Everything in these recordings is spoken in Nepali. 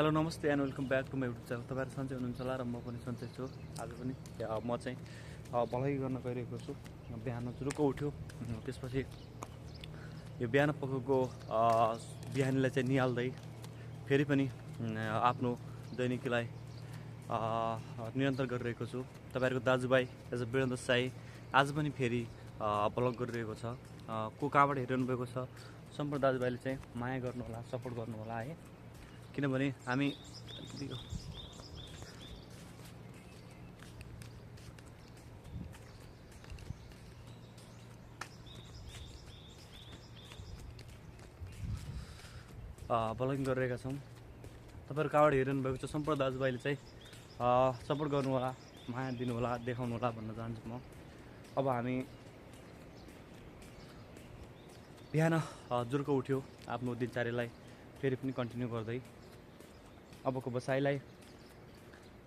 हेलो नमस्ते and welcome back to my YouTube channel. तपाईँहरू सन्चै हुनुहुन्छ होला र म पनि सन्चै छु। आज पनि म चाहिँ भलाइ गर्न गइरहेको छु। बिहान जुरुक्क उठ्यो, त्यसपछि यो बिहान पखेको बिहानीलाई चाहिँ निहाल्दै फेरि पनि आफ्नो दैनिकीलाई निरन्तर गरिरहेको छु। तपाईँहरूको दाजुभाइ एज अ वीरेन्द्र साई आज पनि फेरि ब्लग गरिरहेको छ। को कहाँबाट हेरिरहनु भएको छ सम्पूर्ण दाजुभाइले चाहिँ माया गर्नुहोला, सपोर्ट गर्नुहोला है। किनभने हामी ब्लगिङ गरिरहेका छौँ। तपाईँहरू कहाँबाट हेरिरहनु भएको छ सम्पूर्ण दाजुभाइले चाहिँ सपोर्ट गर्नुहोला, माया दिनुहोला, देखाउनुहोला भन्न चाहन्छु म। अब हामी बिहान जुर्को उठ्यो, आफ्नो दिनचर्यालाई फेरि पनि कन्टिन्यू गर्दै अबको बसाइलाई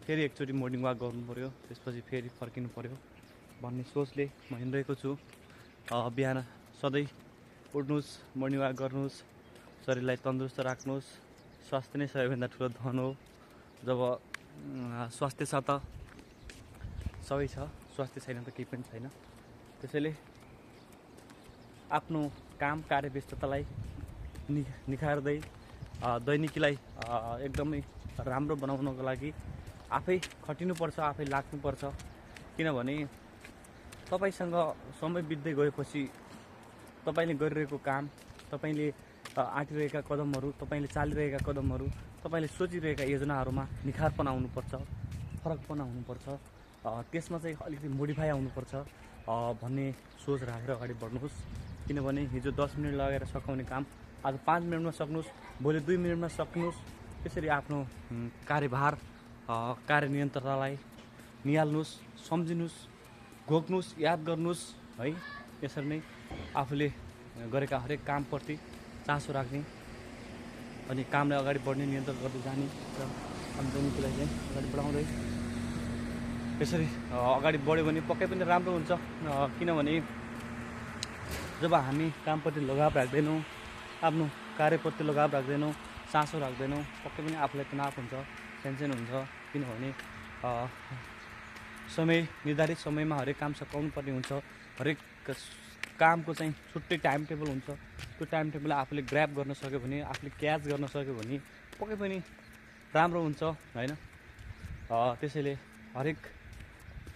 फेरि एकचोटि मोर्निङ वाक गर्नु पऱ्यो, त्यसपछि फेरि फर्किनु पऱ्यो भन्ने सोचले म हिँडिरहेको छु। बिहान सधैँ उठ्नुहोस्, मोर्निङ वाक गर्नुहोस्, शरीरलाई तन्दुरुस्त राख्नुहोस्। स्वास्थ्य नै सबैभन्दा ठुलो धन हो। जब स्वास्थ्य छ त सबै छ, स्वास्थ्य छैन त केही पनि छैन। त्यसैले आफ्नो काम कार्य व्यस्ततालाई निखार्दै दैनिकीलाई एकदमै राम्रो बनाउनको लागि आफै खटिनुपर्छ, आफै लाग्नुपर्छ। किनभने तपाईँसँग समय बित्दै गएपछि तपाईँले गरिरहेको काम, तपाईँले आँटिरहेका कदमहरू, तपाईँले चालिरहेका कदमहरू, तपाईँले सोचिरहेका योजनाहरूमा निखारपन आउनुपर्छ, फरकपन आउनुपर्छ। त्यसमा चाहिँ अलिकति मोडिफाई आउनुपर्छ भन्ने सोच राखेर अगाडि बढ्नुहोस्। किनभने हिजो 10 मिनट लगाएर सकाउने काम आज 5 मिनटमा सक्नुहोस्, भोलि 2 मिनटमा सक्नुहोस्। त्यसरी आफ्नो कार्यभार, कार्य नियन्त्रतालाई निहाल्नुहोस्, सम्झिनुहोस्, घोक्नुहोस्, याद गर्नुहोस् है। यसरी नै आफूले गरेका हरेक कामप्रति चासो राख्ने अनि कामलाई अगाडि बढ्ने, नियन्त्रण गर्दै जाने र हामी दैनिकीलाई चाहिँ अगाडि बढाउँदै यसरी अगाडि बढ्यो भने पक्कै पनि राम्रो हुन्छ। किनभने जब हामी कामप्रति लगाव राख्दैनौँ, आफ्नो कार्यप्रति लगाव राख्दैनौँ, चासो राख्दैनौँ, पक्कै पनि आफूलाई तनाव हुन्छ, टेन्सन हुन्छ। किनभने समय निर्धारित समयमा हरेक काम सकाउनु पर्ने हुन्छ। हरेक कामको चाहिँ छुट्टै टाइम टेबल हुन्छ। त्यो टाइम टेबल आफूले ग्र्याब गर्न सक्यो भने, आफूले क्याच गर्न सक्यो भने पक्कै पनि राम्रो हुन्छ होइन। त्यसैले हरेक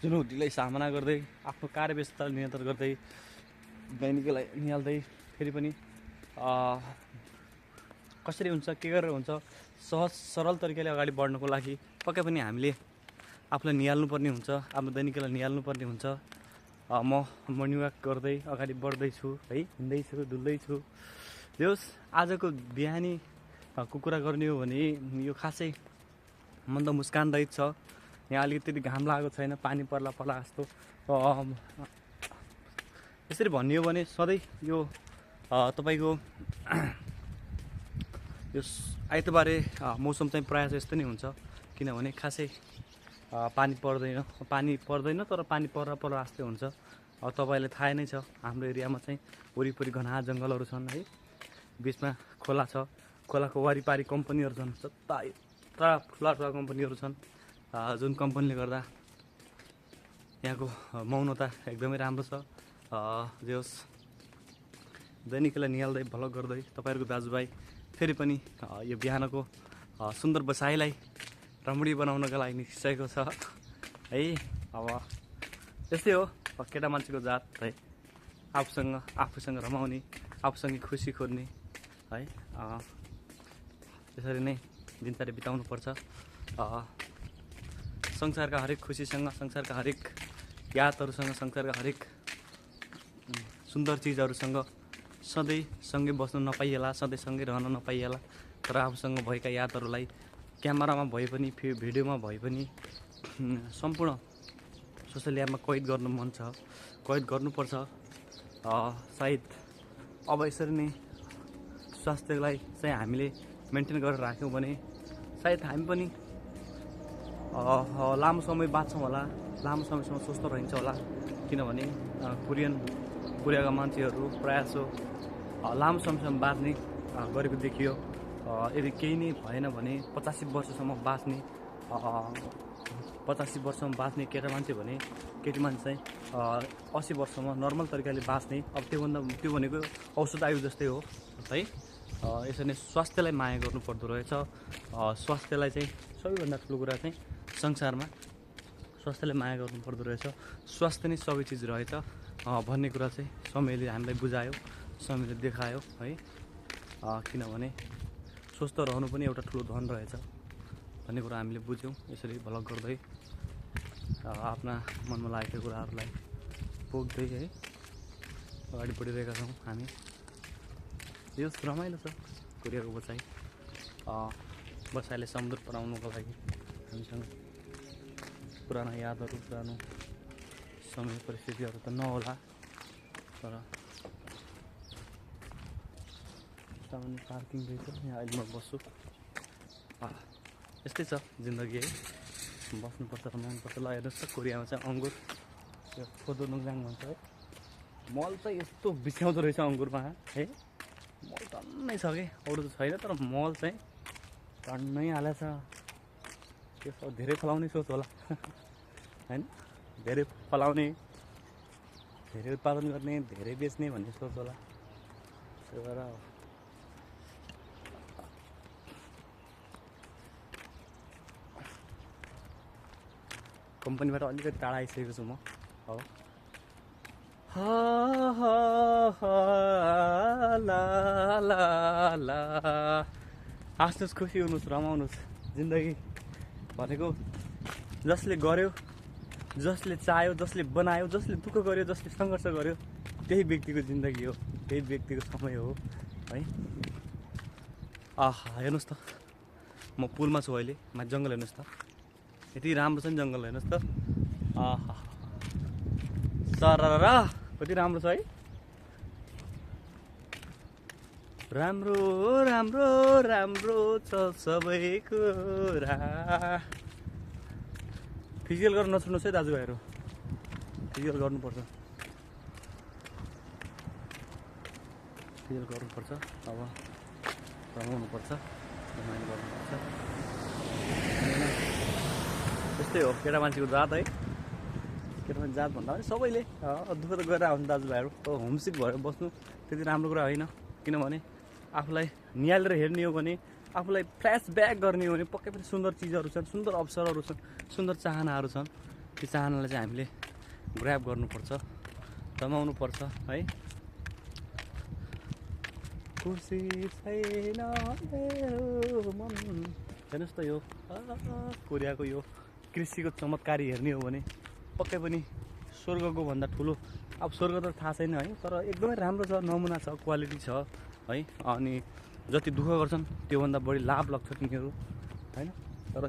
चुनौतीलाई सामना गर्दै, आफ्नो कार्यव्यस्ततालाई नियन्त्रण गर्दै, दैनिकीलाई निहाल्दै फेरि पनि कसरी हुन्छ, के गरेर हुन्छ, सहज सरल तरिकाले अगाडि बढ्नको लागि पक्कै पनि हामीले आफूलाई निहाल्नुपर्ने हुन्छ, आफ्नो दैनिकीलाई निहाल्नुपर्ने हुन्छ। म मर्निङ वाक गर्दै अगाडि बढ्दैछु है, हिँड्दैछु, डुल्दैछु। जोस् आजको बिहानी कुरा गर्ने हो भने यो खासै मन त मुस्कान रहित छ। यहाँ अलिकति घाम लागेको छैन, पानी पर्ला जस्तो। यसरी भन्ने हो भने सधैँ यो तपाईँको यो आइतबारे मौसम चाहिँ प्रायः यस्तो नै हुन्छ। किनभने खासै पानी पर्दैन तर पानी पर्ला जस्तै हुन्छ। तपाईँलाई थाहा नै छ हाम्रो एरियामा चाहिँ वरिपरि घना जङ्गलहरू छन् है, बिचमा खोला छ, खोलाको वारिपारि कम्पनीहरू छन्, जता ठुला कम्पनीहरू छन्, जुन कम्पनीले गर्दा यहाँको मौनता एकदमै राम्रो छ। जे होस् दैनिकीलाई निहाल्दै भ्लग गर्दै तपाईँहरूको दाजुभाइ फेरि पनि यो बिहानको सुन्दर बसाइलाई रमणीय बनाउनका लागि निस्किसकेको छ है। अब यस्तै हो केटा मान्छेको जात है, आफूसँग रमाउने, आफूसँग खुसी खोज्ने है। त्यसरी नै दिनचर्या बिताउनुपर्छ। संसारका हरेक खुसीसँग, संसारका हरेक यादहरूसँग, संसारका हरेक सुन्दर चिजहरूसँग सधैँ सँगै बस्नु नपाइएला, सधैँ सँगै रहन नपाइएला। तर आफूसँग भएका यादहरूलाई क्यामेरामा भए पनि, भिडियोमा भए पनि सम्पूर्ण सोसियल एपमा कैद गर्नु मन छ, कैद गर्नुपर्छ। सायद अब यसरी नै स्वास्थ्यलाई चाहिँ हामीले मेन्टेन गरेर राख्यौँ भने सायद हामी पनि लामो समय बाँच्छौँ होला, लामो समयसम्म स्वस्थ रहन्छ होला। किनभने कोरियाका मान्छेहरू प्रायः जसो लामो समयसम्म बाँच्ने गरेको देखियो। यदि केही नै भएन भने 85 वर्षसम्म बाँच्ने 85 वर्षसम्म बाँच्ने केटा मान्छे भने केटी मान्छे चाहिँ 80 वर्षसम्म नर्मल तरिकाले बाँच्ने। अब त्यो भनेको औषध आयु जस्तै हो है। यसरी नै स्वास्थ्यलाई माया गर्नुपर्दो रहेछ। स्वास्थ्यलाई चाहिँ सबैभन्दा ठुलो कुरा चाहिँ संसारमा स्वास्थ्यलाई माया गर्नुपर्दो रहेछ। स्वास्थ्य नै सबै चिज रहेछ भन्ने कुरा चाहिँ समयले हामीलाई बुझायो, समयले देखायो है। किनभने स्वस्थ रहनु पनि एउटा ठुलो धन रहेछ भन्ने कुरा हामीले बुझ्यौँ यसरी भ्लग गर्दै आफ्ना मनमा लागेको कुराहरूलाई पोख्दै है अगाडि बढिरहेका छौँ हामी। यो रमाइलो छ कोरियाको बसाइ। बसाइले समुद्र पर आउनुको लागि हामीसँग पुरानो यादहरू, पुरानो समय परिस्थितिहरू त नहोला तर सामान्य पार्किङ रहेछ यहाँ अहिले म बस्छु। यस्तै छ जिन्दगी है, बस्नुपर्छ रमाउनुपर्छ। ल हेर्नुहोस् त कोरियामा चाहिँ अङ्गुर यो फोदोनुङजाङ भन्छ है। मल चाहिँ यस्तो बिछ्याउँदो रहेछ अङ्गुरमा है। मल टन्नै छ कि अरू त छैन तर मल चाहिँ टन्नै हालेछ। त्यो धेरै फलाउने सोच होला होइन, धेरै फलाउने, धेरै उत्पादन गर्ने, धेरै बेच्ने भन्ने सोच होला। त्यसो भएर कम्पनीबाट अलिकति टाढा आइसकेको छु म। हो हाँस्नुहोस्, खुसी हुनुहोस्, रमाउनुहोस्। जिन्दगी भनेको जसले गर्यो, जसले चाह्यो, जसले बनायो, जसले दुःख गर्यो, जसले सङ्घर्ष गर्यो त्यही व्यक्तिको जिन्दगी हो, त्यही व्यक्तिको समय हो है। हेर्नुहोस् त म पुलमा छु अहिले, माथि जङ्गल हेर्नुहोस् त, यति राम्रो छ नि जङ्गल हेर्नुहोस् त। सरर कति राम्रो छ है। राम्रो राम्रो राम्रो छ सबै कुरा। फिजिकल गर्न नछोड्नुहोस् है दाजुभाइहरू, फिजिकल गर्नुपर्छ, फिजिकल गर्नुपर्छ। अब रमाउनुपर्छ, रमाइलो गर्नुपर्छ। त्यस्तै हो केटा मान्छेको जात है। केटा मान्छे जात भन्दा पनि सबैले दुःख त गरेर आउँछ दाजुभाइहरू। होमसिक भएर बस्नु त्यति राम्रो कुरा होइन। किनभने आफूलाई निहालेर हेर्ने हो भने, आफूलाई फ्ल्यासब्याक गर्ने हो भने पक्कै पनि सुन्दर चिजहरू छन्, सुन्दर अवसरहरू छन्, सुन्दर चाहनाहरू छन्। त्यो चाहनालाई चाहिँ हामीले ग्र्याब गर्नुपर्छ, रमाउनुपर्छ है। खुसी छैन मेरो मन। हेर्नुहोस् त यो कोरियाको यो कृषिको चमत्कारी हेर्ने हो भने पक्कै पनि स्वर्गको भन्दा ठुलो। अब स्वर्ग त थाहा छैन है, तर एकदमै राम्रो छ, नमुना छ, क्वालिटी छ है। अनि जति दुःख गर्छन् त्योभन्दा बढी लाभ लाग्छ तिनीहरू होइन। तर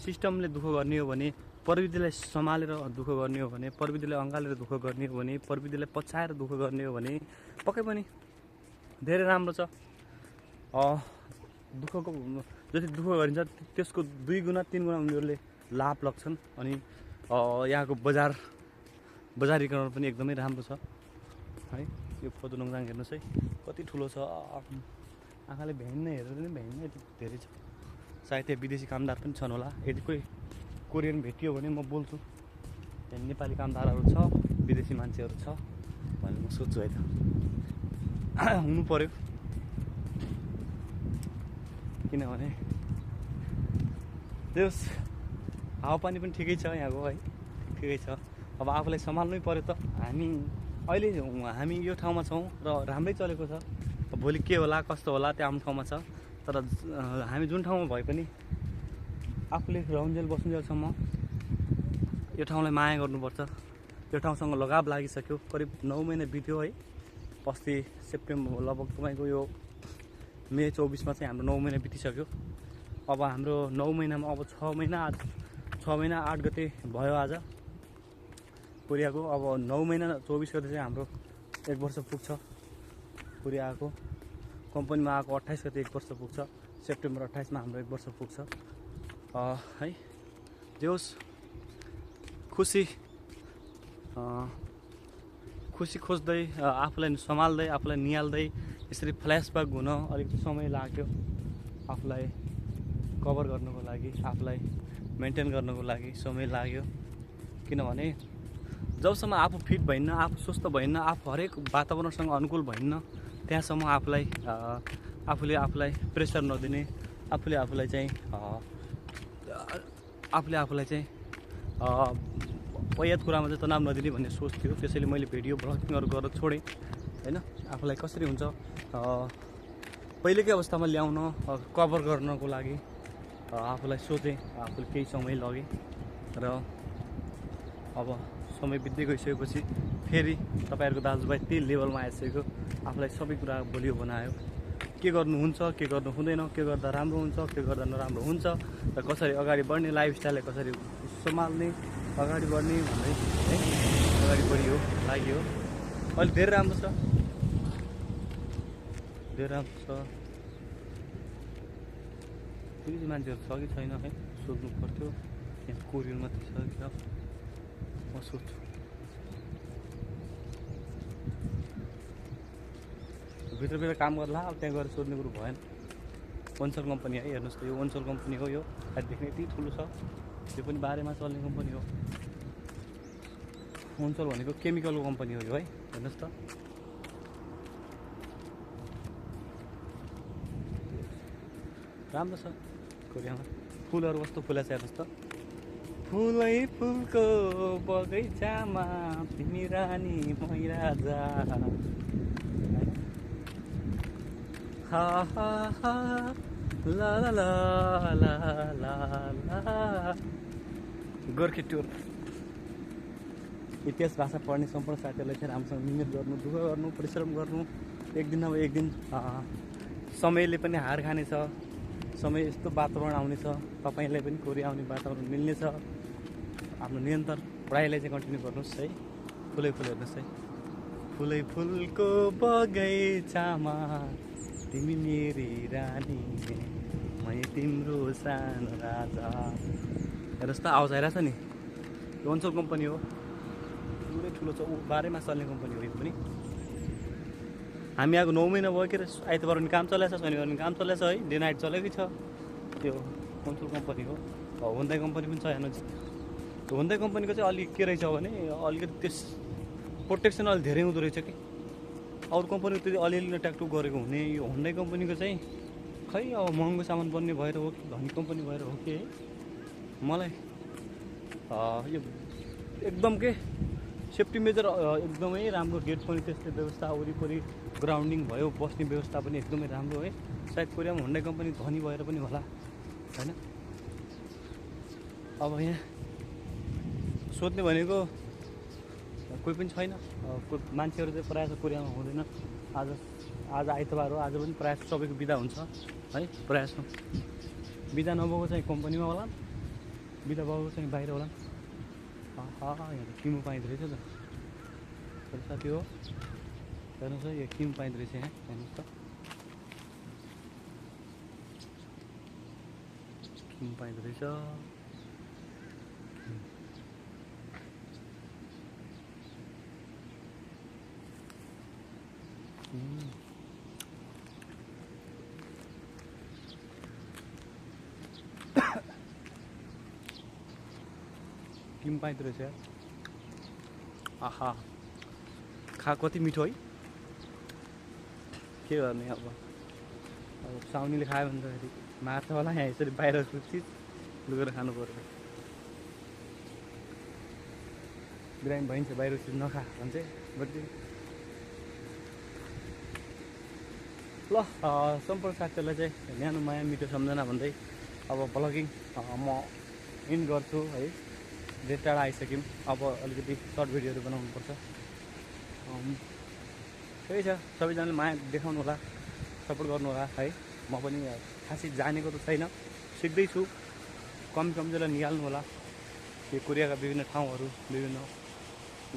सिस्टमले दुःख गर्ने हो भने, प्रविधिलाई सम्हालेर दुःख गर्ने हो भने, प्रविधिलाई अँगालेर दुःख गर्ने हो भने, प्रविधिलाई पछाएर दुःख गर्ने हो भने पक्कै पनि धेरै राम्रो छ। दुःखको जति दुःख गरिन्छ त्यसको 2 गुणा 3 गुणा उनीहरूले लाभ लग्छन्। अनि यहाँको बजारीकरण पनि एकदमै राम्रो छ है। यो फोदोनुङजाङ हेर्नुहोस् है कति ठुलो छ। आँखाले भ्याइन हेरेर पनि भ्याइन धेरै छ। सायद त्यहाँ विदेशी कामदार पनि छन् होला। यदि कोही कोरियन भेटियो भने म बोल्छु, त्यहाँ नेपाली कामदारहरू छ, विदेशी मान्छेहरू छ भन्ने म सोध्छु है त। हुनु पर्यो किनभने त्यस हावापानी पनि ठिकै छ यहाँको है, ठिकै छ। अब आफूलाई सम्हाल्नै पर्यो त। हामी यो ठाउँमा छौँ र राम्रै चलेको छ। भोलि के होला कस्तो होला त्यो आफ्नो ठाउँमा छ। तर हामी जुन ठाउँमा भए पनि आफूले रहन्जेल बस्नुन्जेलसम्म यो ठाउँलाई माया गर्नुपर्छ। यो ठाउँसँग लगाव लागिसक्यो। करिब 9 महिना बित्यो है। अस्ति सेप्टेम्बर लगभग तपाईँको यो मे 24मा चाहिँ हाम्रो 9 महिना बितिसक्यो। अब हाम्रो 9 महिनामा अब 6 महिना 8 गते भयो आज कोरियाको। अब 9 महिना 24 गते चाहिँ हाम्रो 1 वर्ष पुग्छ कोरिया आएको। कम्पनीमा आएको 28 गते 1 वर्ष पुग्छ। सेप्टेम्बर 28मा हाम्रो 1 वर्ष पुग्छ है। जोस् खुसी खोज्दै, आफूलाई सम्हाल्दै, आफूलाई निहाल्दै यसरी फ्ल्यासब्याक हुन अलिकति समय लाग्यो आफूलाई कभर गर्नको लागि आफूलाई मेन्टेन गर्नको लागि समय लाग्यो किनभने जबसम्म आफू फिट भइन्न आफू स्वस्थ भइन्न आफू हरेक वातावरणसँग अनुकूल भइन्न त्यहाँसम्म आफूले आफूलाई प्रेसर नदिने आफूले आफूलाई चाहिँ वायत कुरामा चाहिँ तनाव नदिने भन्ने सोच थियो त्यसैले मैले भिडियो ब्लगिङहरू गर्न छोडेँ हैन आफूलाई कसरी हुन्छ पहिलेकै अवस्थामा ल्याउन कभर गर्नको लागि आफूलाई सोचेँ आफूले केही समय लगे र अब समय बित्दै गइसकेपछि फेरि तपाईँहरूको दाजुभाइ त्यही लेभलमा आइसक्यो आफूलाई सबै कुरा बलियो बनायो के गर्नुहुन्छ के गर्नु हुँदैन के गर्दा राम्रो हुन्छ के गर्दा नराम्रो हुन्छ र कसरी अगाडि बढ्ने लाइफस्टाइललाई कसरी सम्हाल्ने अगाडि बढ्ने भन्दै है अगाडि बढियो लाग्यो अहिले धेरै राम्रो छ फेरि मान्छेहरू छ कि छैन है सोध्नु पर्थ्यो यहाँ कोरियर मात्रै छ कि म सोध्छु भित्र काम गर्ला अब त्यहाँ गएर सोध्ने कुरो भएन वन्सल कम्पनी है हेर्नुहोस् त यो वन्सल कम्पनी हो यो देख्ने यति ठुलो छ यो पनि बारेमा चल्ने कम्पनी हो वन्सल भनेको केमिकलको कम्पनी हो यो है हेर्नुहोस् त राम्रो छ कोरियामा फुलहरू कस्तो फुलेछ हेर्नुहोस् त फुलै फुलको बगैँचामा तिमी रानी मै राजा हा हा हा ला ला ला ला ला ला गोर्खे टुर इतिहास भाषा पढ्ने सम्पूर्ण साथीहरूलाई चाहिँ राम्रोसँग मिहिनेत गर्नु दुःख गर्नु परिश्रम गर्नु एक दिन अब एक दिन समयले पनि हार खानेछ समय यस्तो वातावरण आउनेछ तपाईँलाई पनि कोरिया आउने वातावरण मिल्नेछ आफ्नो निरन्तर पढाइलाई चाहिँ कन्टिन्यू गर्नुहोस् है फुलै फुल हेर्नुहोस् है फुलै फुलको बगैँचामा तिमी मेरी रानी मै तिम्रो सानो राजा हेर्नुहोस् त आवाज आइरहेछ नि यो वन्सल कम्पनी हो पुरै ठुलो छ बारेमा चल्ने कम्पनी हो यो पनि हामी आएको 9 महिना भयो के अरे आइतबार पनि काम चलाएको छ शनिबार पनि काम चलाएको छ है डे नाइट चलेकै छ त्यो वन्सल कम्पनी हो हुन्दाई कम्पनी पनि छ हेर्नुहोस् त्यो हुन्दाई कम्पनीको चाहिँ अलिक के रहेछ भने अलिकति त्यस प्रोटेक्सन अलिक धेरै हुँदो रहेछ कि अरू कम्पनीको त्यति अलिअलि ट्याक्टुक गरेको हुने यो हुन्दाई कम्पनीको चाहिँ खै अब महँगो सामान बन्ने भएर हो कि धनी कम्पनी भएर हो कि है मलाई यो एकदम के सेफ्टी मेजर एकदमै राम्रो गेट पनि त्यस्तै व्यवस्था वरिपरि ग्राउन्डिङ भयो बस्ने व्यवस्था पनि एकदमै राम्रो है सायद कोरियामा हुन्डाई कम्पनी धनी भएर पनि होला हैन अब यहाँ सोध्ने भनेको कोही पनि छैन मान्छेहरू चाहिँ प्रायः कोरियामा हुँदैन आज आइतबार हो आज पनि प्रायः सबैको बिदा हुन्छ है प्रायः बिदा नभएको चाहिँ कम्पनीमा होला बिदा भएको चाहिँ बाहिर होला यहाँ त किमो पाइँदो रहेछ त साथी हो हेर्नुहोस् है यो किमो पाइँदो रहेछ यहाँ हेर्नुहोस् त किमो पाइँदो रहेछ किम पाइँदो रहेछ आहा खा कति मिठो है के गर्ने अब साउनीले खायो भने त फेरि मार्छ होला यहाँ यसरी बाहिर चिज लुगेर खानु पर्यो बिरामी भइन्छ बाहिर चिज नखा भन्छ बटी ल सम्पूर्ण साथीहरूलाई चाहिँ न्यानो माया मिठो सम्झना भन्दै अब ब्लगिङ म इन गर्छु है धेरै टाढा आइसक्यौँ अब अलिकति सर्ट भिडियोहरू बनाउनुपर्छ त्यही छ सबैजनाले माया देखाउनु होला सपोर्ट गर्नु होला है म पनि खासै जानेको त छैन सिक्दैछु कमजोरलाई निहाल्नु होला यो कोरियाका विभिन्न ठाउँहरू विभिन्न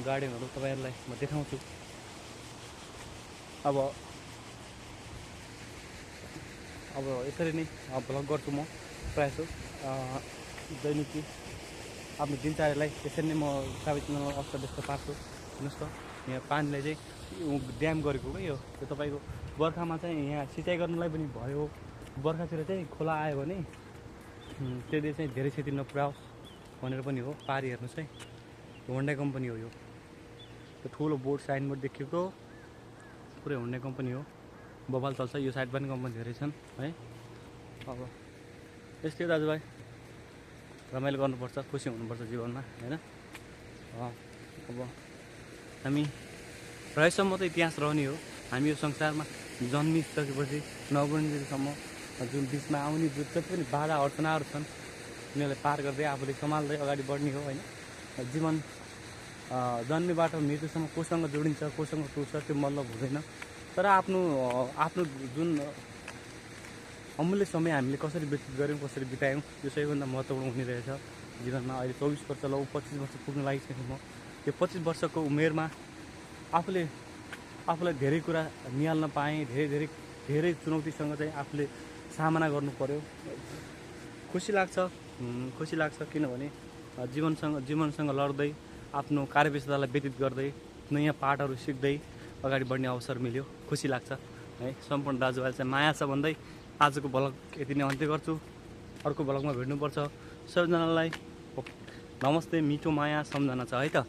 गार्डनहरू तपाईँहरूलाई म देखाउँछु अब यसरी नै भ्लग गर्छु म प्रायः दैनिकी आफ्नो दिनचर्यालाई यसरी नै म सबैजना अस्त व्यस्त पार्छु हेर्नुहोस् त यहाँ पानीलाई चाहिँ ड्याम गरेको क्या यो तपाईँको बर्खामा चाहिँ यहाँ सिँचाइ गर्नलाई पनि भयो। बर्खातिर चाहिँ खोला आयो भने त्यसले चाहिँ धेरै क्षति नपुर्याओस् भनेर पनि हो। पारी हेर्नुहोस् है, होन्डा कम्पनी हो यो। त्यो ठुलो बोर्ड साइनबोर्ड देखिएको पुरै होन्डा कम्पनी हो। बबाल चल्छ। यो साइड पनि कम्पनी धेरै छन् है। अब यस्तै दाजुभाइ, रमाइलो गर्नुपर्छ, खुसी हुनुपर्छ जीवनमा होइन। अब हामी रहेसम्म त इतिहास रहने हो। हामी यो संसारमा जन्मिसकेपछि नगुन्जेलसम्म जुन बिचमा आउने जति पनि बाधा अडचनाहरू छन् तिनीहरूलाई पार गर्दै आफूले सम्हाल्दै अगाडि बढ्ने हो होइन। जीवन जन्मेबाट मृत्युसम्म कोसँग जोडिन्छ कोसँग टुट्छ त्यो मतलब हुँदैन। तर आफ्नो जुन अमूल्य समय हामीले कसरी व्यतीत गऱ्यौँ, कसरी बितायौँ त्यो सबैभन्दा महत्त्वपूर्ण हुने रहेछ जीवनमा। अहिले 24 वर्ष ल 25 वर्ष पुग्न लागिसकेँ म। यो 25 वर्षको उमेरमा आफूलाई धेरै कुरा निहाल्न पाएँ। धेरै चुनौतीसँग चाहिँ आफूले सामना गर्नु पर्यो। खुसी लाग्छ किनभने जीवनसँग लड्दै आफ्नो कार्यव्यस्ततालाई व्यतीत गर्दै नयाँ पाठहरू सिक्दै अगाडि बढ्ने अवसर मिल्यो। खुसी लाग्छ है। सम्पूर्ण दाजुभाइ चाहिँ माया छ भन्दै आजको भ्लग यति नै अन्त्य गर्छु। अर्को भ्लगमा भेट्नुपर्छ। सबैजनालाई नमस्ते, मिठो माया सम्झना छ है त।